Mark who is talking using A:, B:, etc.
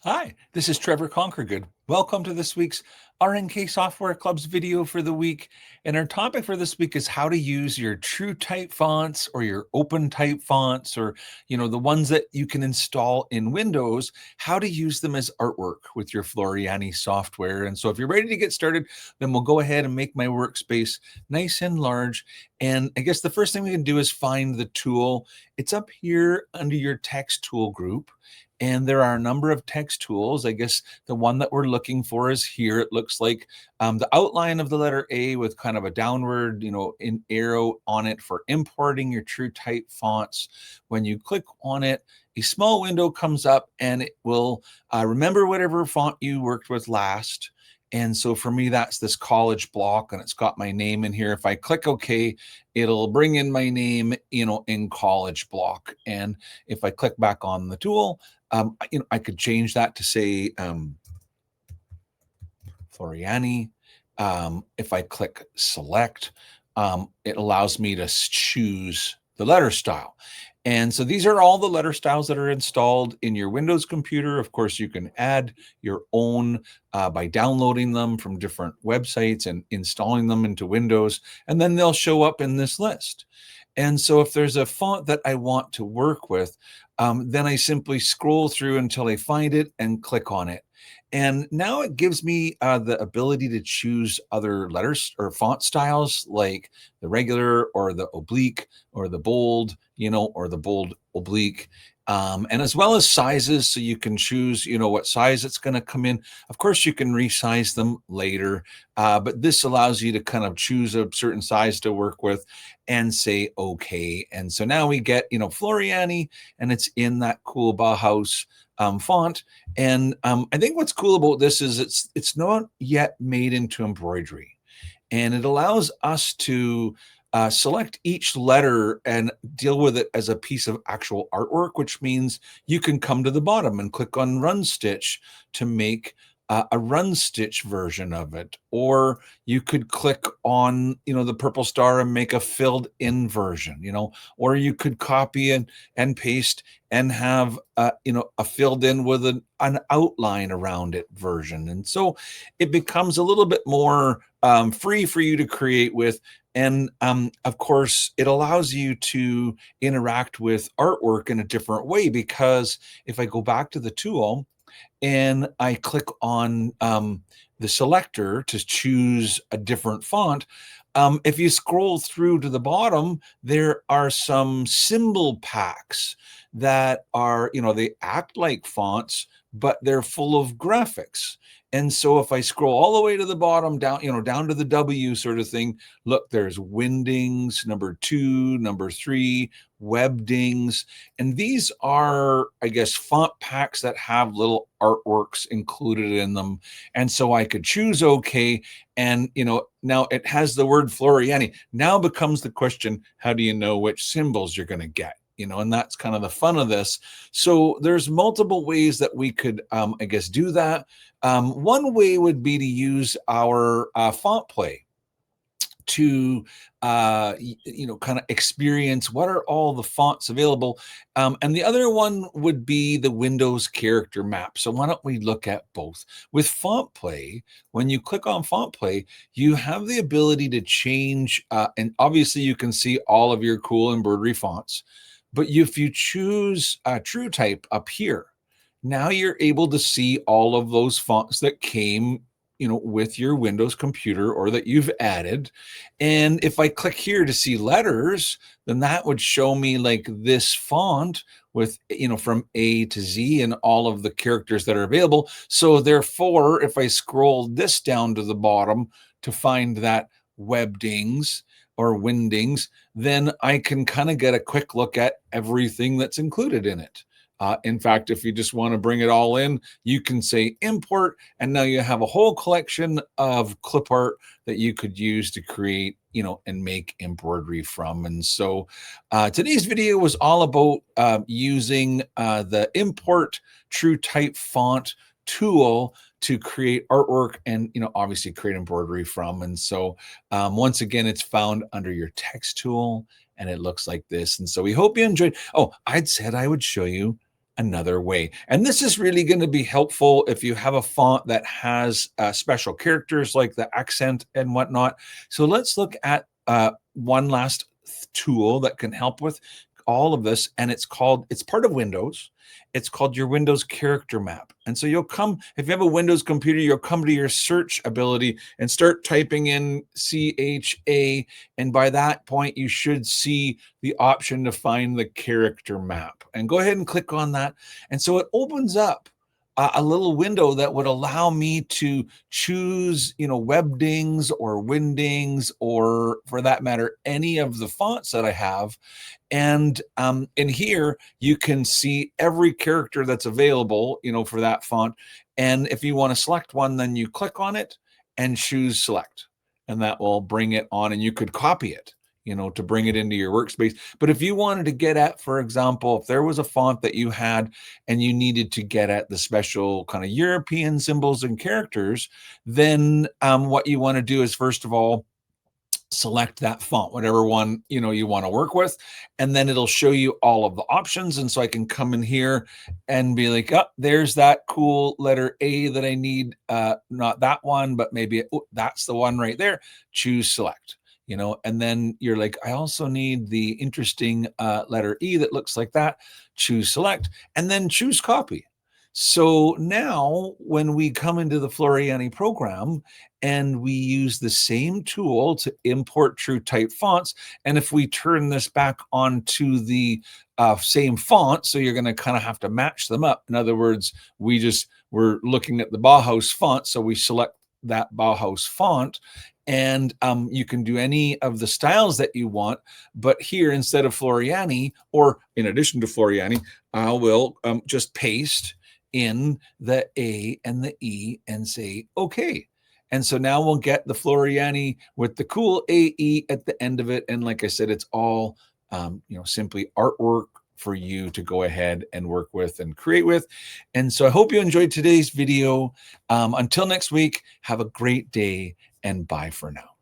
A: Hi, this is Trevor Conquergood. Welcome to this week's RNK Software Club's video for the week. And our topic for this week is how to use your TrueType fonts or your OpenType fonts, or the ones that you can install in Windows, how to use them as artwork with your Floriani software. And so if you're ready to get started, then we'll go ahead and make my workspace nice and large. And I guess the first thing we can do is find the tool. It's up here under your text tool group. And there are a number of text tools. I guess the one that we're looking for is here. It looks like the outline of the letter A with kind of a downward, an arrow on it for importing your TrueType fonts. When you click on it, a small window comes up and it will remember whatever font you worked with last. And so for me, that's this college block, and it's got my name in here. If I click OK, it'll bring in my name, in college block. And if I click back on the tool, I could change that to say Floriani. If I click select, it allows me to choose the letter style. And so these are all the letter styles that are installed in your Windows computer. Of course, you can add your own by downloading them from different websites and installing them into Windows, and then they'll show up in this list. And so if there's a font that I want to work with, then I simply scroll through until I find it and click on it. And now it gives me the ability to choose other letters or font styles, like the regular or the oblique or the bold, or the bold oblique. And as well as sizes, so you can choose, what size it's going to come in. Of course, you can resize them later, but this allows you to kind of choose a certain size to work with and say okay. And so now we get, Floriani, and it's in that cool Bauhaus font. And I think what's cool about this is it's not yet made into embroidery, and it allows us to select each letter and deal with it as a piece of actual artwork, which means you can come to the bottom and click on Run Stitch to make a Run Stitch version of it. Or you could click on, the purple star and make a filled in version, or you could copy and paste and have, a filled in with an outline around it version. And so it becomes a little bit more free for you to create with. And of course, it allows you to interact with artwork in a different way, because if I go back to the tool and I click on the selector to choose a different font, if you scroll through to the bottom, there are some symbol packs that are, they act like fonts, but they're full of graphics. And so if I scroll all the way to the bottom, down, down to the W sort of thing, look, there's Windings, number 2, number 3, Webdings. And these are, I guess, font packs that have little artworks included in them. And so I could choose OK. And, now it has the word Floriani. Now becomes the question, how do you know which symbols you're going to get? And that's kind of the fun of this. So there's multiple ways that we could, I guess, do that. One way would be to use our font play to, kind of experience what are all the fonts available. And the other one would be the Windows character map. So why don't we look at both? With font play, when you click on font play, you have the ability to change, and obviously you can see all of your cool embroidery fonts. But if you choose TrueType up here, now you're able to see all of those fonts that came, with your Windows computer or that you've added. And if I click here to see letters, then that would show me like this font with, from A to Z and all of the characters that are available. So therefore, if I scroll this down to the bottom to find that Webdings or Windings, then I can kind of get a quick look at everything that's included in it. In fact, if you just want to bring it all in, you can say import, and now you have a whole collection of clip art that you could use to create, and make embroidery from. And so today's video was all about using the import TrueType font tool to create artwork and, obviously create embroidery from. And so once again, it's found under your text tool, and it looks like this. And so we hope you enjoyed. Oh, I'd said I would show you another way. And this is really going to be helpful if you have a font that has special characters like the accent and whatnot. So let's look at one last tool that can help with all of this, and it's part of Windows. It's called your Windows character map. And so you'll come, if you have a Windows computer, you'll come to your search ability and start typing in CHA, and by that point you should see the option to find the character map, and go ahead and click on that. And so it opens up a little window that would allow me to choose, Webdings or Windings, or for that matter, any of the fonts that I have. And in here, you can see every character that's available, for that font. And if you want to select one, then you click on it and choose select, and that will bring it on, and you could copy it, to bring it into your workspace. But if you wanted to get at, for example, if there was a font that you had and you needed to get at the special kind of European symbols and characters, then what you want to do is, first of all, select that font, whatever one you want to work with, and then it'll show you all of the options. And so I can come in here and be like, oh, there's that cool letter A that I need, not that one, but maybe that's the one right there. Choose select, and then you're like, I also need the interesting letter E that looks like that. Choose select, and then choose copy. So now when we come into the Floriani program and we use the same tool to import TrueType fonts, and if we turn this back onto the same font, so you're going to kind of have to match them up. In other words, we're looking at the Bauhaus font, so we select that Bauhaus font, and you can do any of the styles that you want. But here, instead of Floriani, or in addition to Floriani, I will just paste in the A and the E and say, okay. And so now we'll get the Floriani with the cool AE at the end of it. And like I said, it's all, simply artwork for you to go ahead and work with and create with. And so I hope you enjoyed today's video. Until next week, have a great day, and bye for now.